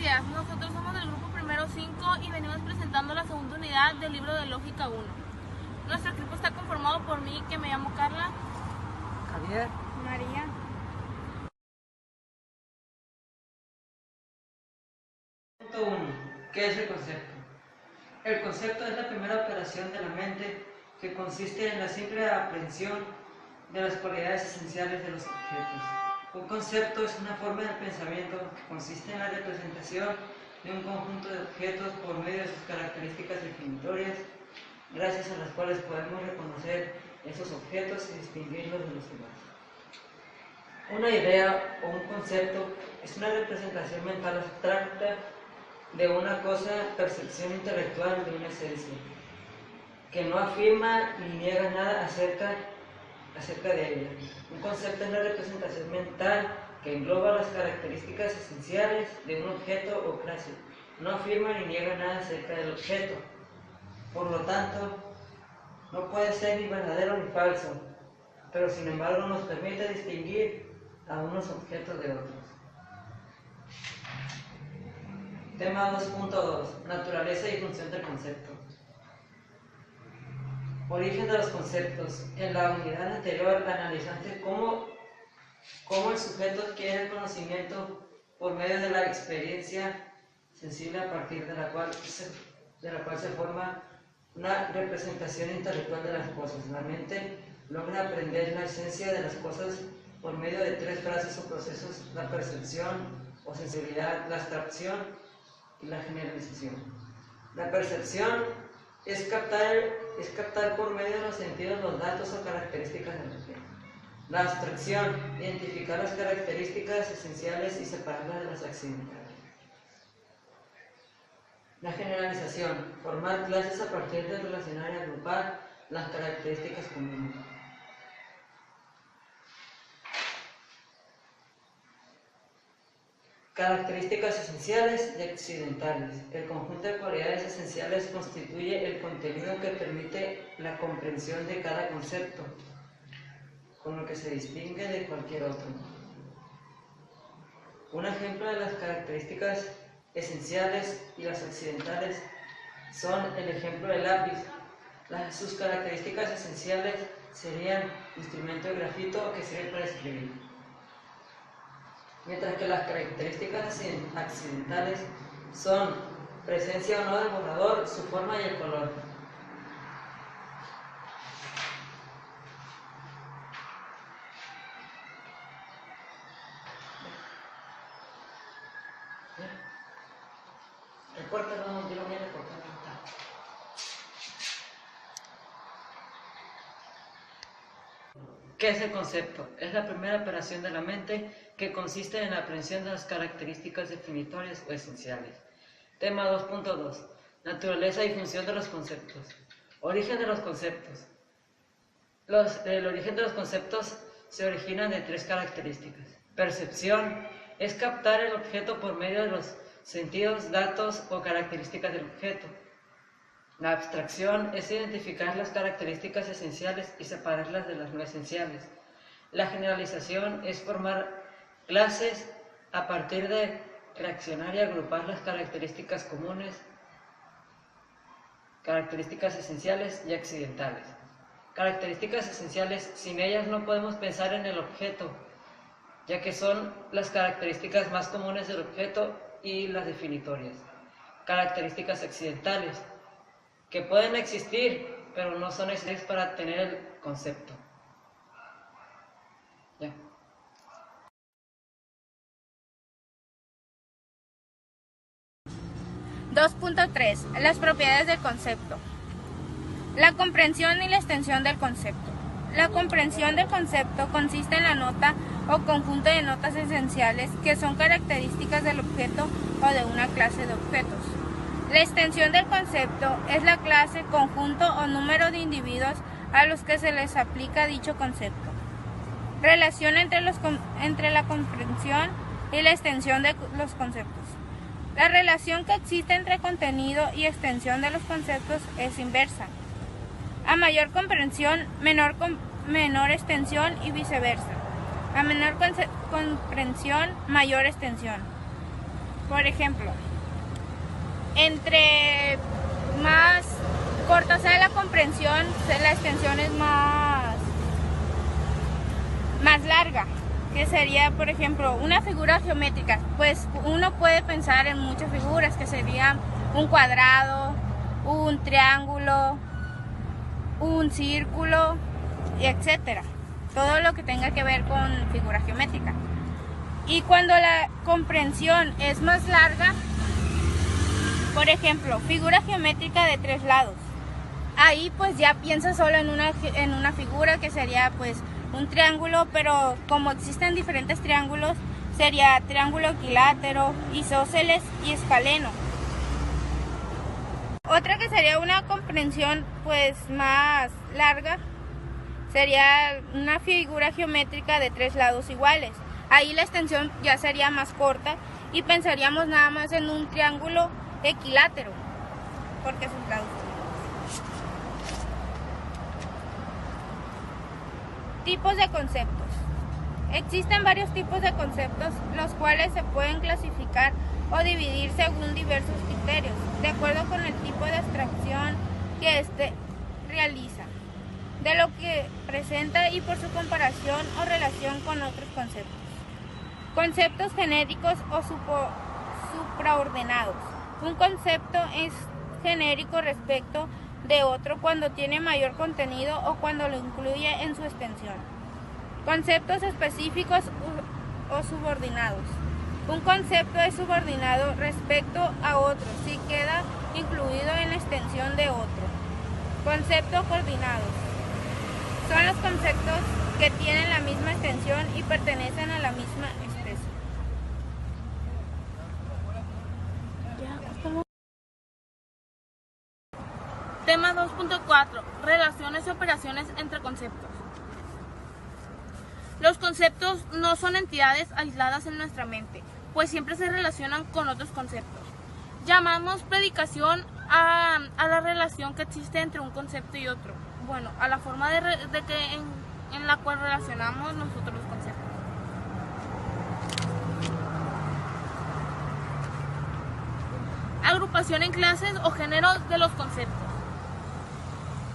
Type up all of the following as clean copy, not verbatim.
días, nosotros somos del grupo primero 5 y venimos presentando la segunda unidad del libro de Lógica 1. Nuestro equipo está conformado por mí, que me llamo Carla, Javier, María. Punto 1. ¿Qué es el concepto? El concepto es la primera operación de la mente que consiste en la simple aprehensión de las cualidades esenciales de los objetos. Un concepto es una forma de pensamiento que consiste en la representación de un conjunto de objetos por medio de sus características definitorias, gracias a las cuales podemos reconocer esos objetos y distinguirlos de los demás. Una idea o un concepto es una representación mental abstracta de una cosa, percepción intelectual de una esencia, que no afirma ni niega nada acerca de ella. Un concepto es la representación mental que engloba las características esenciales de un objeto o clase. No afirma ni niega nada acerca del objeto. Por lo tanto, no puede ser ni verdadero ni falso, pero sin embargo nos permite distinguir a unos objetos de otros. Tema 2.2. Naturaleza y función del concepto. Origen de los conceptos. En la unidad anterior analizaste cómo el sujeto adquiere el conocimiento por medio de la experiencia sensible a partir de la cual se forma una representación intelectual de las cosas. La mente logra aprender la esencia de las cosas por medio de tres fases o procesos: la percepción o sensibilidad, la abstracción y la generalización. La percepción es captar por medio de los sentidos los datos o características del objeto. La abstracción, identificar las características esenciales y separarlas de las accidentales. La generalización, formar clases a partir de relacionar y agrupar las características comunes. Características esenciales y accidentales. El conjunto de cualidades esenciales constituye el contenido que permite la comprensión de cada concepto, con lo que se distingue de cualquier otro. Un ejemplo de las características esenciales y las accidentales son el ejemplo del lápiz. Sus características esenciales serían instrumento de grafito que sirve para escribir, mientras que las características accidentales son presencia o no del borrador, su forma y el color. Recórtalo, yo lo voy a recortar. ¿Qué es el concepto? Es la primera operación de la mente que consiste en la aprehensión de las características definitorias o esenciales. Tema 2.2. Naturaleza y función de los conceptos. Origen de los conceptos. El origen de los conceptos se origina de tres características. Percepción es captar el objeto por medio de los sentidos, datos o características del objeto. La abstracción es identificar las características esenciales y separarlas de las no esenciales. La generalización es formar clases a partir de reaccionar y agrupar las características comunes, características esenciales y accidentales. Características esenciales, sin ellas no podemos pensar en el objeto, ya que son las características más comunes del objeto y las definitorias. Características accidentales, que pueden existir, pero no son necesarias para tener el concepto. Ya. Las propiedades del concepto. La comprensión y la extensión del concepto. La comprensión del concepto consiste en la nota o conjunto de notas esenciales que son características del objeto o de una clase de objetos. La extensión del concepto es la clase, conjunto o número de individuos a los que se les aplica dicho concepto. Relación entre la comprensión y la extensión de los conceptos. La relación que existe entre contenido y extensión de los conceptos es inversa. A mayor comprensión, menor extensión y viceversa. A menor comprensión, mayor extensión. Por ejemplo, entre más corta sea la comprensión, la extensión es más larga, que sería, por ejemplo, una figura geométrica. Pues uno puede pensar en muchas figuras, que serían un cuadrado, un triángulo, un círculo, etcétera. Todo lo que tenga que ver con figura geométrica. Y cuando la comprensión es más larga, por ejemplo, figura geométrica de 3 lados. Ahí pues ya piensa solo en una figura, que sería pues un triángulo, pero como existen diferentes triángulos, sería triángulo equilátero, isósceles y escaleno. Otra que sería una comprensión pues más larga sería una figura geométrica de 3 lados iguales. Ahí la extensión ya sería más corta y pensaríamos nada más en un triángulo equilátero, porque sus lados. Tipos de conceptos. Existen varios tipos de conceptos, los cuales se pueden clasificar o dividir según diversos criterios, de acuerdo con el tipo de abstracción que éste realiza, de lo que presenta y por su comparación o relación con otros conceptos. Conceptos genéricos o supraordenados. Un concepto es genérico respecto de otro cuando tiene mayor contenido o cuando lo incluye en su extensión. Conceptos específicos o subordinados. Un concepto es subordinado respecto a otro si queda incluido en la extensión de otro. Conceptos coordinados. Son los conceptos que tienen la misma extensión y pertenecen a la misma especie. Tema 2.4. Relaciones y operaciones entre conceptos. Los conceptos no son entidades aisladas en nuestra mente, pues siempre se relacionan con otros conceptos. Llamamos predicación a la relación que existe entre un concepto y otro. Bueno, a la forma en la cual relacionamos nosotros los conceptos. Agrupación en clases o géneros de los conceptos.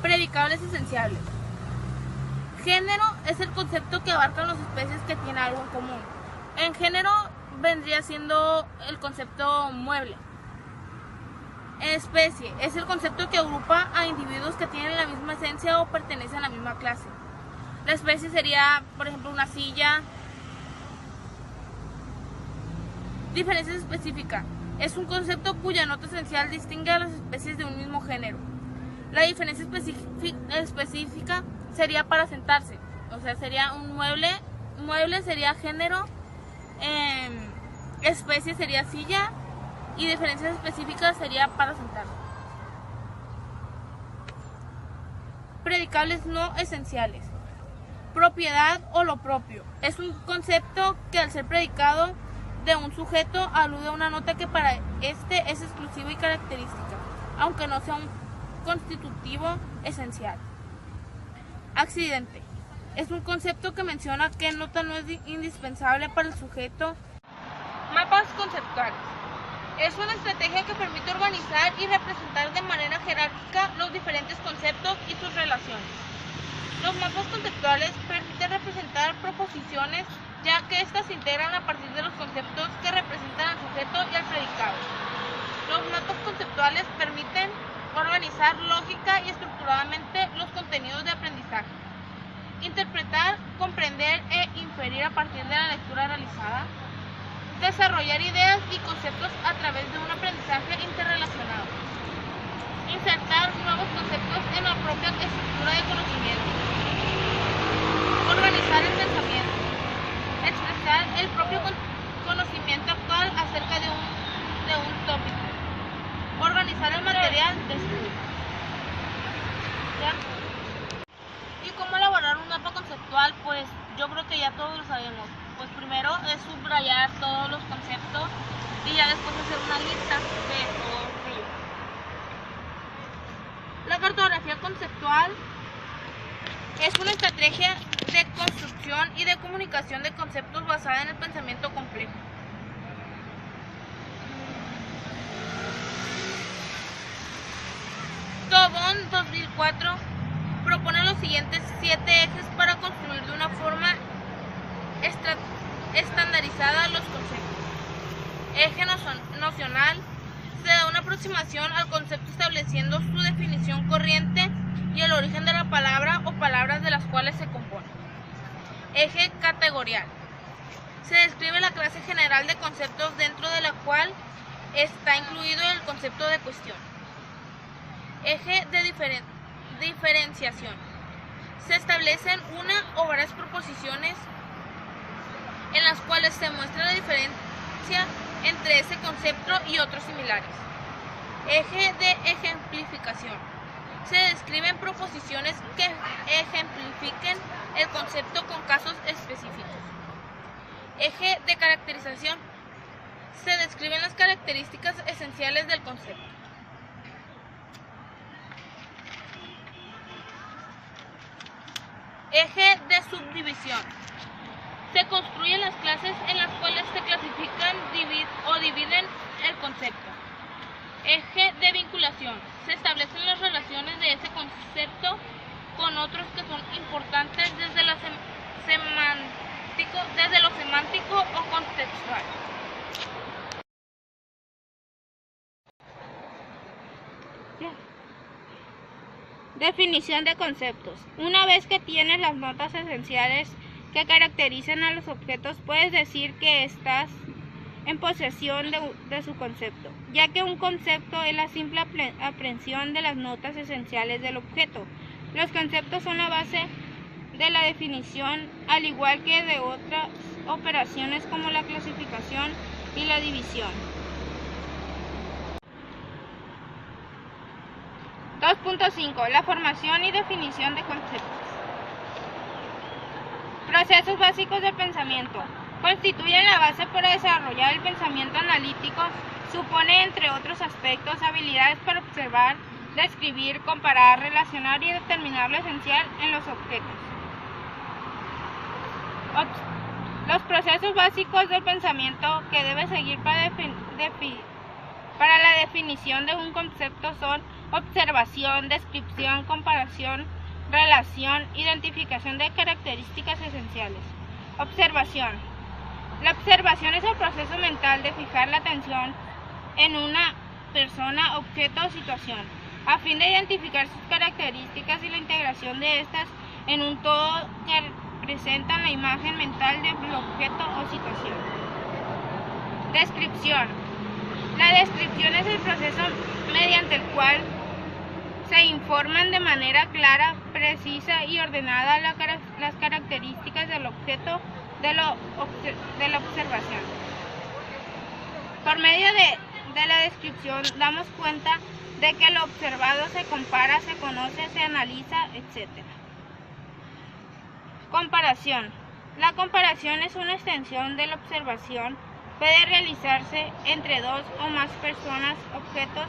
Predicables esenciales. Género es el concepto que abarca las especies que tienen algo en común. En género vendría siendo el concepto mueble. Especie es el concepto que agrupa a individuos que tienen la misma esencia o pertenecen a la misma clase. La especie sería, por ejemplo, una silla. Diferencia específica es un concepto cuya nota esencial distingue a las especies de un mismo género. La diferencia específica sería para sentarse, o sea, sería un mueble. Mueble sería género, especie sería silla y diferencias específicas sería para sentarse. Predicables no esenciales. Propiedad o lo propio es un concepto que al ser predicado de un sujeto alude a una nota que para este es exclusiva y característica, aunque no sea un constitutivo esencial. Accidente es un concepto que menciona qué nota no es indispensable para el sujeto. Mapas conceptuales es una estrategia que permite organizar y representar de manera jerárquica los diferentes conceptos y sus relaciones. Los mapas conceptuales permiten representar proposiciones, ya que éstas se integran a partir de los conceptos que representan al sujeto y al predicado. Los mapas conceptuales permiten organizar lógica y estructuradamente los contenidos de aprendizaje. Interpretar, comprender e inferir a partir de la lectura realizada. Desarrollar ideas y conceptos a través de un aprendizaje interrelacionado. Insertar nuevos conceptos en la propia estructura de conocimiento. Organizar el pensamiento. Expresar el propio conocimiento actual acerca de un tópico. Organizar el material de estudio. ¿Ya? ¿Y cómo elaborar un mapa conceptual? Pues yo creo que ya todos lo sabemos. Pues primero es subrayar todos los conceptos y ya después hacer una lista de todos ellos. La cartografía conceptual es una estrategia de construcción y de comunicación de conceptos basada en el pensamiento complejo. 4 propone los siguientes 7 ejes para construir de una forma estandarizada los conceptos. Eje nocional: se da una aproximación al concepto estableciendo su definición corriente y el origen de la palabra o palabras de las cuales se compone. Eje categorial: se describe la clase general de conceptos dentro de la cual está incluido el concepto de cuestión. Eje de diferenciación: se establecen una o varias proposiciones en las cuales se muestra la diferencia entre ese concepto y otros similares. Eje de ejemplificación: se describen proposiciones que ejemplifiquen el concepto con casos específicos. Eje de caracterización: se describen las características esenciales del concepto. Eje de subdivisión: se construyen las clases en las cuales se clasifican o dividen el concepto. Eje de vinculación: se establecen las relaciones de ese concepto con otros que son importantes desde lo semántico o contextual. Definición de conceptos. Una vez que tienes las notas esenciales que caracterizan a los objetos, puedes decir que estás en posesión de su concepto, ya que un concepto es la simple aprehensión de las notas esenciales del objeto. Los conceptos son la base de la definición, al igual que de otras operaciones como la clasificación y la división. 2.5. La formación y definición de conceptos. Procesos básicos del pensamiento. Constituyen la base para desarrollar el pensamiento analítico. Supone, entre otros aspectos, habilidades para observar, describir, comparar, relacionar y determinar lo esencial en los objetos. Los procesos básicos del pensamiento que debe seguir para la definición de un concepto son observación, descripción, comparación, relación, identificación de características esenciales. Observación. La observación es el proceso mental de fijar la atención en una persona, objeto o situación, a fin de identificar sus características y la integración de estas en un todo que representan la imagen mental del objeto o situación. Descripción. La descripción es el proceso mediante el cual se informan de manera clara, precisa y ordenada las características del objeto de la observación. Por medio de la descripción damos cuenta de que lo observado se compara, se conoce, se analiza, etc. Comparación. La comparación es una extensión de la observación. Puede realizarse entre dos o más personas, objetos,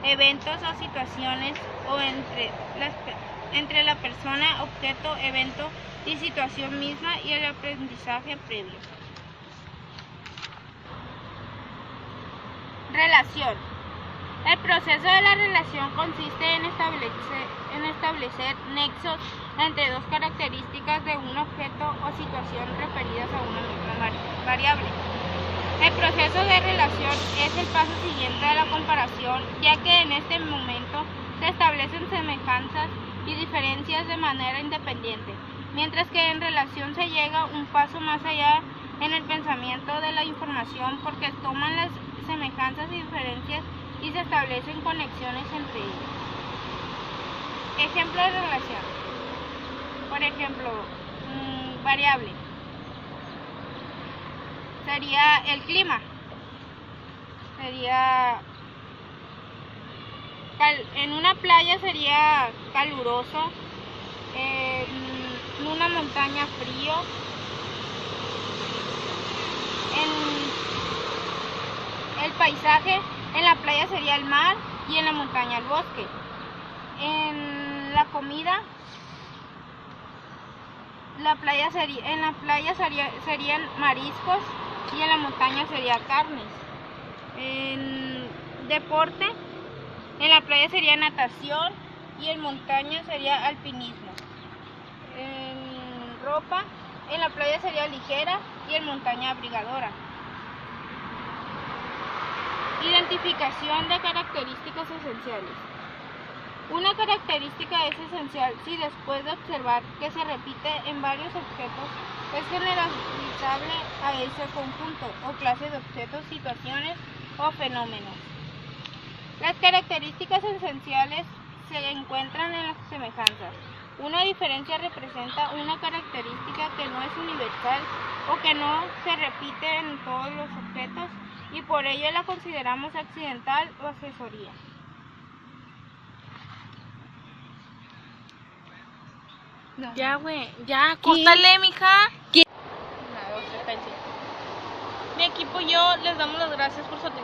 eventos o situaciones, o entre la persona, objeto, evento y situación misma y el aprendizaje previo. Relación. El proceso de la relación consiste en establecer nexos entre dos características de un objeto o situación referidas a una misma variable. El proceso de relación es el paso siguiente a la comparación, ya que en este momento se establecen semejanzas y diferencias de manera independiente, mientras que en relación se llega un paso más allá en el pensamiento de la información, porque toman las semejanzas y diferencias y se establecen conexiones entre ellas. Ejemplo de relación. Por ejemplo, variable. Sería el clima. En una playa sería caluroso, en una montaña frío, en el paisaje, en la playa sería el mar y en la montaña el bosque. En la comida, en la playa serían mariscos y en la montaña sería carnes. En deporte, en la playa sería natación y en montaña sería alpinismo. En ropa, en la playa sería ligera y en montaña abrigadora. Identificación de características esenciales. Una característica es esencial si después de observar que se repite en varios objetos es generalizable a ese conjunto o clase de objetos, situaciones o fenómenos. Las características esenciales se encuentran en las semejanzas. Una diferencia representa una característica que no es universal o que no se repite en todos los objetos y por ello la consideramos accidental o accesoria. No. Ya, güey, ya, córtale, mija. No, Mi equipo y yo les damos las gracias por su atención.